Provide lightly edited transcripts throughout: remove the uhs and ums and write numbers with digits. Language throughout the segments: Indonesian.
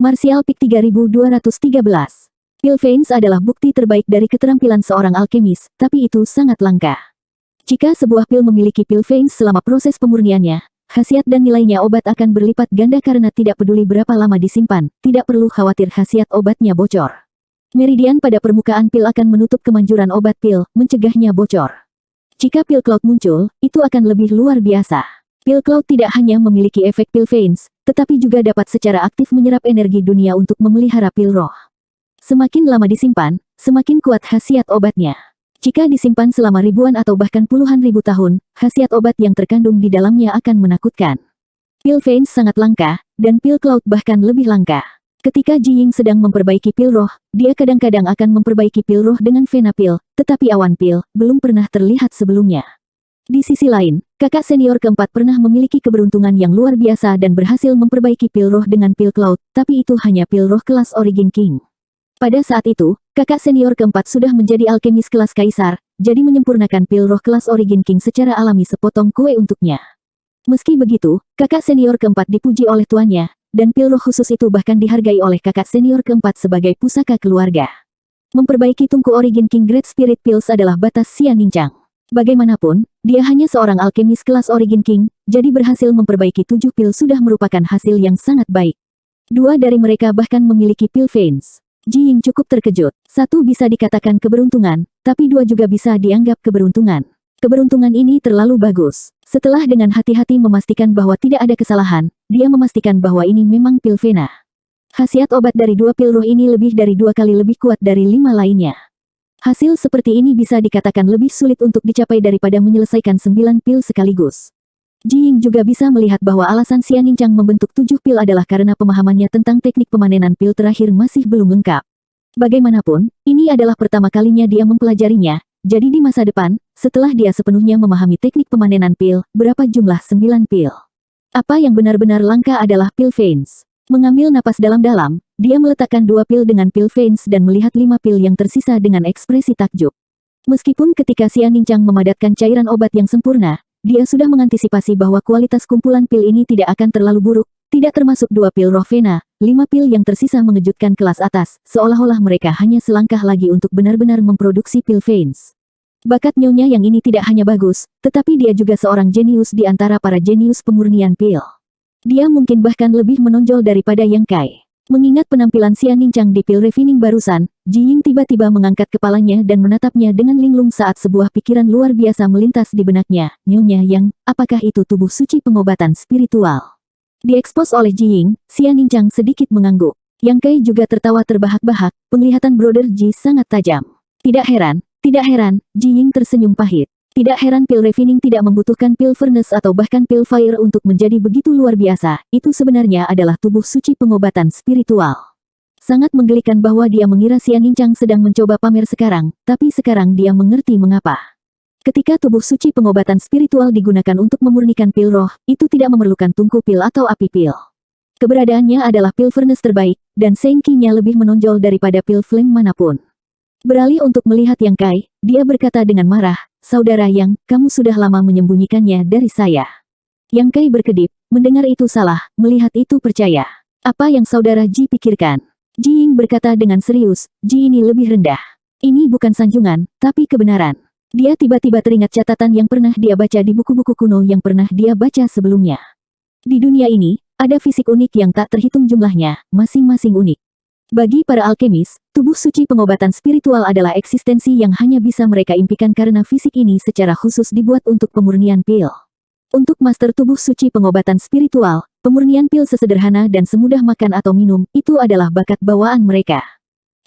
Martial Peak 3213. Pil Veins adalah bukti terbaik dari keterampilan seorang alkemis, tapi itu sangat langka. Jika sebuah pil memiliki pil Veins selama proses pemurniannya, khasiat dan nilainya obat akan berlipat ganda karena tidak peduli berapa lama disimpan, tidak perlu khawatir khasiat obatnya bocor. Meridian pada permukaan pil akan menutup kemanjuran obat pil, mencegahnya bocor. Jika pil cloud muncul, itu akan lebih luar biasa. Pil cloud tidak hanya memiliki efek pil Veins, tetapi juga dapat secara aktif menyerap energi dunia untuk memelihara pil roh. Semakin lama disimpan, semakin kuat khasiat obatnya. Jika disimpan selama ribuan atau bahkan puluhan ribu tahun, khasiat obat yang terkandung di dalamnya akan menakutkan. Pil Veins sangat langka, dan pil cloud bahkan lebih langka. Ketika Ji Ying sedang memperbaiki pil roh, dia kadang-kadang akan memperbaiki pil roh dengan vena pil, tetapi awan pil belum pernah terlihat sebelumnya. Di sisi lain, kakak senior keempat pernah memiliki keberuntungan yang luar biasa dan berhasil memperbaiki pil roh dengan pil cloud, tapi itu hanya pil roh kelas Origin King. Pada saat itu, kakak senior keempat sudah menjadi alkemis kelas kaisar, jadi menyempurnakan pil roh kelas Origin King secara alami sepotong kue untuknya. Meski begitu, kakak senior keempat dipuji oleh tuannya, dan pil roh khusus itu bahkan dihargai oleh kakak senior keempat sebagai pusaka keluarga. Memperbaiki tungku Origin King Great Spirit Pills adalah batas Xian Ningchang. Bagaimanapun, dia hanya seorang alkemis kelas Origin King, jadi berhasil memperbaiki 7 pil sudah merupakan hasil yang sangat baik. 2 dari mereka bahkan memiliki pil Veins. Ji Ying cukup terkejut. 1 bisa dikatakan keberuntungan, tapi 2 juga bisa dianggap keberuntungan. Keberuntungan ini terlalu bagus. Setelah dengan hati-hati memastikan bahwa tidak ada kesalahan, dia memastikan bahwa ini memang pil vena. Khasiat obat dari 2 pil roh ini lebih dari 2 kali lebih kuat dari 5 lainnya. Hasil seperti ini bisa dikatakan lebih sulit untuk dicapai daripada menyelesaikan 9 pil sekaligus. Ji Ying juga bisa melihat bahwa alasan Xian Ningchang membentuk 7 pil adalah karena pemahamannya tentang teknik pemanenan pil terakhir masih belum lengkap. Bagaimanapun, ini adalah pertama kalinya dia mempelajarinya, jadi di masa depan, setelah dia sepenuhnya memahami teknik pemanenan pil, berapa jumlah 9 pil. Apa yang benar-benar langka adalah pil Veins. Mengambil napas dalam-dalam, dia meletakkan 2 pil dengan pil Veins dan melihat 5 pil yang tersisa dengan ekspresi takjub. Meskipun ketika Xian Ningchang memadatkan cairan obat yang sempurna, dia sudah mengantisipasi bahwa kualitas kumpulan pil ini tidak akan terlalu buruk, tidak termasuk 2 pil roh vena, 5 pil yang tersisa mengejutkan kelas atas, seolah-olah mereka hanya selangkah lagi untuk benar-benar memproduksi pil Veins. Bakat nyonya yang ini tidak hanya bagus, tetapi dia juga seorang jenius di antara para jenius pemurnian pil. Dia mungkin bahkan lebih menonjol daripada Yang Kai. Mengingat penampilan Xian Ningchang di pil refining barusan, Ji Ying tiba-tiba mengangkat kepalanya dan menatapnya dengan linglung saat sebuah pikiran luar biasa melintas di benaknya. Nyonya Yang, apakah itu tubuh suci pengobatan spiritual? Diekspos oleh Ji Ying, Xian Ningchang sedikit mengangguk. Yang Kai juga tertawa terbahak-bahak, penglihatan Brother Ji sangat tajam. Tidak heran, Ji Ying tersenyum pahit. Tidak heran pil refining tidak membutuhkan pil furnace atau bahkan pil fire untuk menjadi begitu luar biasa, itu sebenarnya adalah tubuh suci pengobatan spiritual. Sangat menggelikan bahwa dia mengira Xian Ningchang sedang mencoba pamer sekarang, tapi sekarang dia mengerti mengapa. Ketika tubuh suci pengobatan spiritual digunakan untuk memurnikan pil roh, itu tidak memerlukan tungku pil atau api pil. Keberadaannya adalah pil furnace terbaik, dan Sengki-nya lebih menonjol daripada pil flame manapun. Beralih untuk melihat Yang Kai, dia berkata dengan marah, "Saudara Yang, kamu sudah lama menyembunyikannya dari saya." Yang Kai berkedip, mendengar itu salah, melihat itu percaya. Apa yang saudara Ji pikirkan? Ji Ying berkata dengan serius, Ji ini lebih rendah. Ini bukan sanjungan, tapi kebenaran. Dia tiba-tiba teringat catatan yang pernah dia baca di buku-buku kuno yang pernah dia baca sebelumnya. Di dunia ini, ada fisik unik yang tak terhitung jumlahnya, masing-masing unik. Bagi para alkemis, tubuh suci pengobatan spiritual adalah eksistensi yang hanya bisa mereka impikan karena fisik ini secara khusus dibuat untuk pemurnian pil. Untuk master tubuh suci pengobatan spiritual, pemurnian pil sesederhana dan semudah makan atau minum, itu adalah bakat bawaan mereka.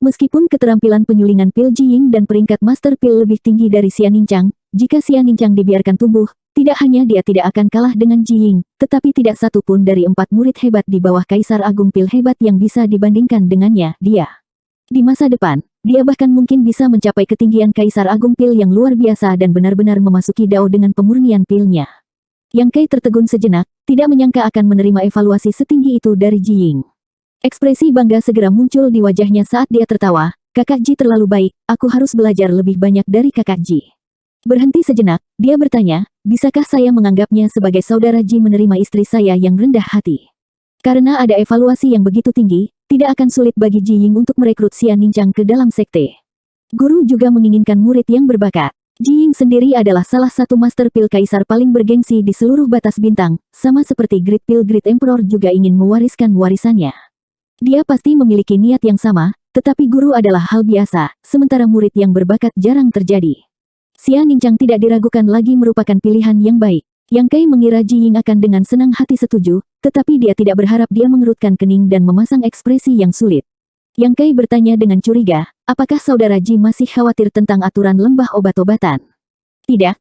Meskipun keterampilan penyulingan pil Ji Ying dan peringkat master pil lebih tinggi dari Xian Ningchang, jika Xian Ningchang dibiarkan tumbuh, tidak hanya dia tidak akan kalah dengan Ji Ying, tetapi tidak satu pun dari 4 murid hebat di bawah Kaisar Agung Pil hebat yang bisa dibandingkan dengannya, dia. Di masa depan, dia bahkan mungkin bisa mencapai ketinggian Kaisar Agung Pil yang luar biasa dan benar-benar memasuki Dao dengan pemurnian pilnya. Yang Kai tertegun sejenak, tidak menyangka akan menerima evaluasi setinggi itu dari Ji Ying. Ekspresi bangga segera muncul di wajahnya saat dia tertawa, "Kakak Ji terlalu baik, aku harus belajar lebih banyak dari kakak Ji." Berhenti sejenak, dia bertanya, "Bisakah saya menganggapnya sebagai saudara Ji menerima istri saya yang rendah hati?" Karena ada evaluasi yang begitu tinggi, tidak akan sulit bagi Ji Ying untuk merekrut Xian Nincang ke dalam sekte. Guru juga menginginkan murid yang berbakat. Ji Ying sendiri adalah salah satu Master Pil Kaisar paling bergengsi di seluruh batas bintang, sama seperti Great Pil Great Emperor juga ingin mewariskan warisannya. Dia pasti memiliki niat yang sama, tetapi guru adalah hal biasa, sementara murid yang berbakat jarang terjadi. Xian Nincang tidak diragukan lagi merupakan pilihan yang baik. Yang Kai mengira Ji Ying akan dengan senang hati setuju, tetapi dia tidak berharap dia mengerutkan kening dan memasang ekspresi yang sulit. Yang Kai bertanya dengan curiga, apakah saudara Ji masih khawatir tentang aturan lembah obat-obatan? Tidak,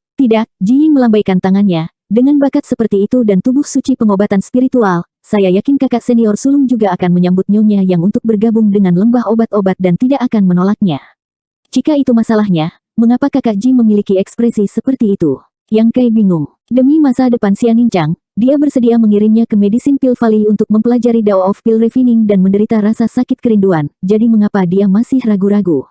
Ji Ying melambaikan tangannya. Dengan bakat seperti itu dan tubuh suci pengobatan spiritual, saya yakin kakak senior sulung juga akan menyambut nyonya yang untuk bergabung dengan lembah obat-obat dan tidak akan menolaknya. Jika itu masalahnya, mengapa kakak Ji memiliki ekspresi seperti itu? Yang Kai bingung. Demi masa depan Xian Nincang, dia bersedia mengirimnya ke Medicine Pill Valley untuk mempelajari Dao of Pill Refining dan menderita rasa sakit kerinduan, jadi mengapa dia masih ragu-ragu?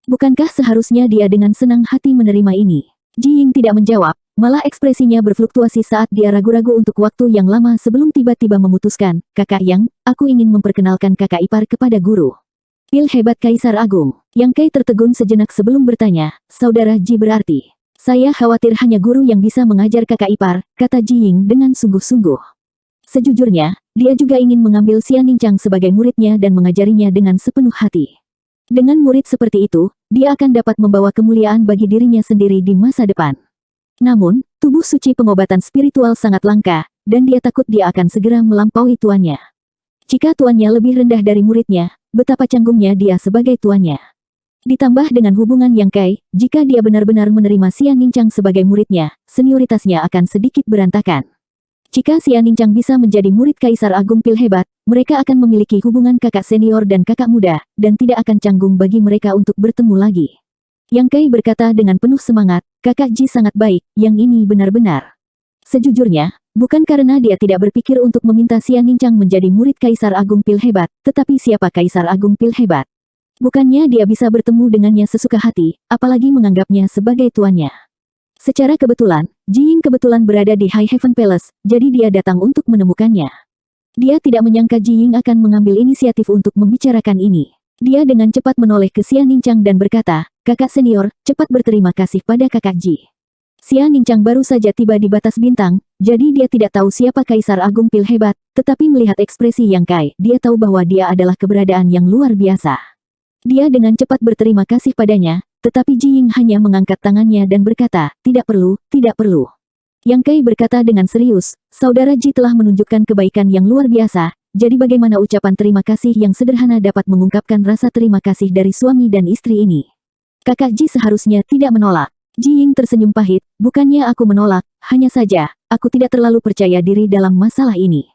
Bukankah seharusnya dia dengan senang hati menerima ini? Ji Ying tidak menjawab, malah ekspresinya berfluktuasi saat dia ragu-ragu untuk waktu yang lama sebelum tiba-tiba memutuskan, Kakak Yang, aku ingin memperkenalkan kakak ipar kepada guru. Pil hebat Kaisar Agung. Yang Kai tertegun sejenak sebelum bertanya, Saudara Ji berarti? Saya khawatir hanya guru yang bisa mengajar kakak ipar, kata Ji Ying dengan sungguh-sungguh. Sejujurnya, dia juga ingin mengambil Xian Nincang sebagai muridnya dan mengajarinya dengan sepenuh hati. Dengan murid seperti itu, dia akan dapat membawa kemuliaan bagi dirinya sendiri di masa depan. Namun, tubuh suci pengobatan spiritual sangat langka, dan dia takut dia akan segera melampaui tuannya. Jika tuannya lebih rendah dari muridnya, betapa canggungnya dia sebagai tuannya. Ditambah dengan hubungan Yang Kai, jika dia benar-benar menerima Xian Nincang sebagai muridnya, senioritasnya akan sedikit berantakan. Jika Xian Nincang bisa menjadi murid Kaisar Agung Pil hebat, mereka akan memiliki hubungan kakak senior dan kakak muda, dan tidak akan canggung bagi mereka untuk bertemu lagi. Yang Kai berkata dengan penuh semangat, kakak Ji sangat baik, yang ini benar-benar. Sejujurnya, bukan karena dia tidak berpikir untuk meminta Xian Nincang menjadi murid Kaisar Agung Pil hebat, tetapi siapa Kaisar Agung Pil hebat? Bukannya dia bisa bertemu dengannya sesuka hati, apalagi menganggapnya sebagai tuannya. Secara kebetulan, Ji Ying kebetulan berada di High Heaven Palace, jadi dia datang untuk menemukannya. Dia tidak menyangka Ji Ying akan mengambil inisiatif untuk membicarakan ini. Dia dengan cepat menoleh ke Xian Nincang dan berkata, kakak senior, cepat berterima kasih pada kakak Ji. Xian Nincang baru saja tiba di batas bintang, jadi dia tidak tahu siapa Kaisar Agung Pil hebat, tetapi melihat ekspresi Yang Kai, dia tahu bahwa dia adalah keberadaan yang luar biasa. Dia dengan cepat berterima kasih padanya, tetapi Ji Ying hanya mengangkat tangannya dan berkata, tidak perlu, tidak perlu. Yang Kai berkata dengan serius, Saudara Ji telah menunjukkan kebaikan yang luar biasa, jadi bagaimana ucapan terima kasih yang sederhana dapat mengungkapkan rasa terima kasih dari suami dan istri ini? Kakak Ji seharusnya tidak menolak. Ji Ying tersenyum pahit, bukannya aku menolak, hanya saja, aku tidak terlalu percaya diri dalam masalah ini.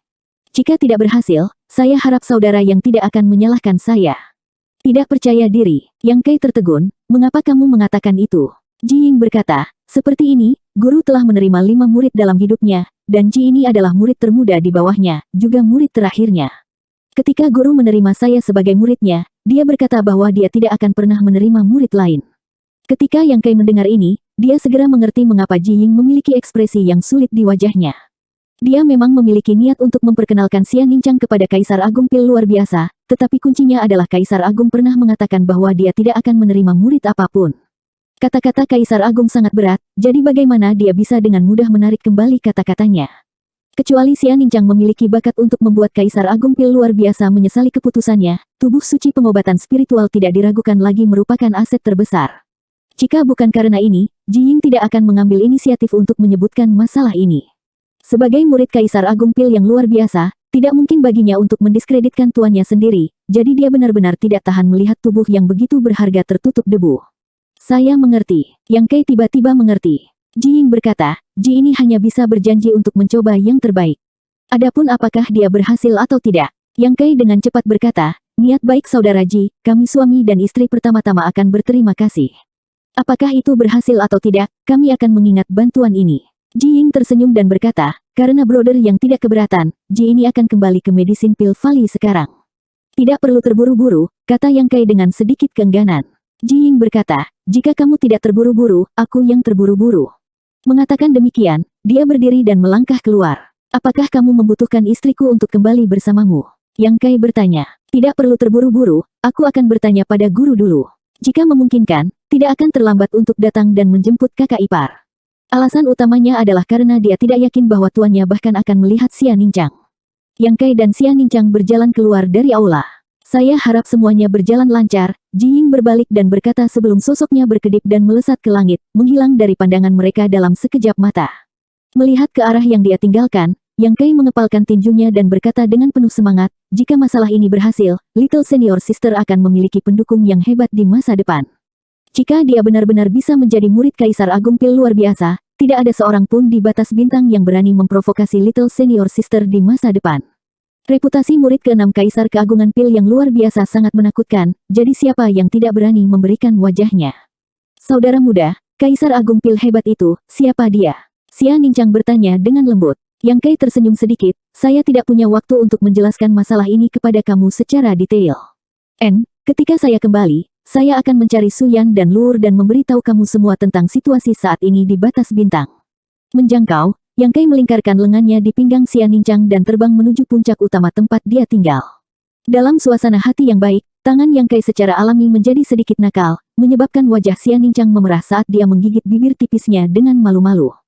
Jika tidak berhasil, saya harap saudara yang tidak akan menyalahkan saya. Tidak percaya diri, Yang Kai tertegun, mengapa kamu mengatakan itu? Ji Ying berkata, seperti ini, guru telah menerima 5 murid dalam hidupnya, dan Ji ini adalah murid termuda di bawahnya, juga murid terakhirnya. Ketika guru menerima saya sebagai muridnya, dia berkata bahwa dia tidak akan pernah menerima murid lain. Ketika Yang Kai mendengar ini, dia segera mengerti mengapa Ji Ying memiliki ekspresi yang sulit di wajahnya. Dia memang memiliki niat untuk memperkenalkan Xian Nincang kepada Kaisar Agung Pil luar biasa, tetapi kuncinya adalah Kaisar Agung pernah mengatakan bahwa dia tidak akan menerima murid apapun. Kata-kata Kaisar Agung sangat berat, jadi bagaimana dia bisa dengan mudah menarik kembali kata-katanya? Kecuali Xian Nincang memiliki bakat untuk membuat Kaisar Agung Pil luar biasa menyesali keputusannya, tubuh suci pengobatan spiritual tidak diragukan lagi merupakan aset terbesar. Jika bukan karena ini, Ji Ying tidak akan mengambil inisiatif untuk menyebutkan masalah ini. Sebagai murid Kaisar Agung Pil yang luar biasa, tidak mungkin baginya untuk mendiskreditkan tuannya sendiri, jadi dia benar-benar tidak tahan melihat tubuh yang begitu berharga tertutup debu. Saya mengerti. Yang Kai tiba-tiba mengerti. Ji Ying berkata, Ji ini hanya bisa berjanji untuk mencoba yang terbaik. Adapun apakah dia berhasil atau tidak? Yang Kai dengan cepat berkata, niat baik saudara Ji, kami suami dan istri pertama-tama akan berterima kasih. Apakah itu berhasil atau tidak, kami akan mengingat bantuan ini. Ji Ying tersenyum dan berkata, karena brother yang tidak keberatan, Ji ini akan kembali ke Medicine Pill Valley sekarang. Tidak perlu terburu-buru, kata Yang Kai dengan sedikit keengganan. Ji Ying berkata, jika kamu tidak terburu-buru, aku yang terburu-buru. Mengatakan demikian, dia berdiri dan melangkah keluar. Apakah kamu membutuhkan istriku untuk kembali bersamamu? Yang Kai bertanya. Tidak perlu terburu-buru, aku akan bertanya pada guru dulu. Jika memungkinkan, tidak akan terlambat untuk datang dan menjemput kakak ipar. Alasan utamanya adalah karena dia tidak yakin bahwa tuannya bahkan akan melihat Xia Ningqiang. Yang Kai dan Xia Ningqiang berjalan keluar dari aula. Saya harap semuanya berjalan lancar. Jiying berbalik dan berkata sebelum sosoknya berkedip dan melesat ke langit, menghilang dari pandangan mereka dalam sekejap mata. Melihat ke arah yang dia tinggalkan, Yang Kai mengepalkan tinjunya dan berkata dengan penuh semangat, jika masalah ini berhasil, Little Senior Sister akan memiliki pendukung yang hebat di masa depan. Jika dia benar-benar bisa menjadi murid Kaisar Agung Pil luar biasa, tidak ada seorang pun di batas bintang yang berani memprovokasi Little Senior Sister di masa depan. Reputasi murid ke-6 Kaisar Keagungan Pil yang luar biasa sangat menakutkan, jadi siapa yang tidak berani memberikan wajahnya? Saudara muda, Kaisar Agung Pil hebat itu, siapa dia? Xia Ningqiang bertanya dengan lembut. Yang Kai tersenyum sedikit, saya tidak punya waktu untuk menjelaskan masalah ini kepada kamu secara detail. Ketika saya kembali, saya akan mencari Suyan dan Luur dan memberitahu kamu semua tentang situasi saat ini di batas bintang. Menjangkau, Yang Kai melingkarkan lengannya di pinggang Xia Ningqiang dan terbang menuju puncak utama tempat dia tinggal. Dalam suasana hati yang baik, tangan Yang Kai secara alami menjadi sedikit nakal, menyebabkan wajah Xia Ningqiang memerah saat dia menggigit bibir tipisnya dengan malu-malu.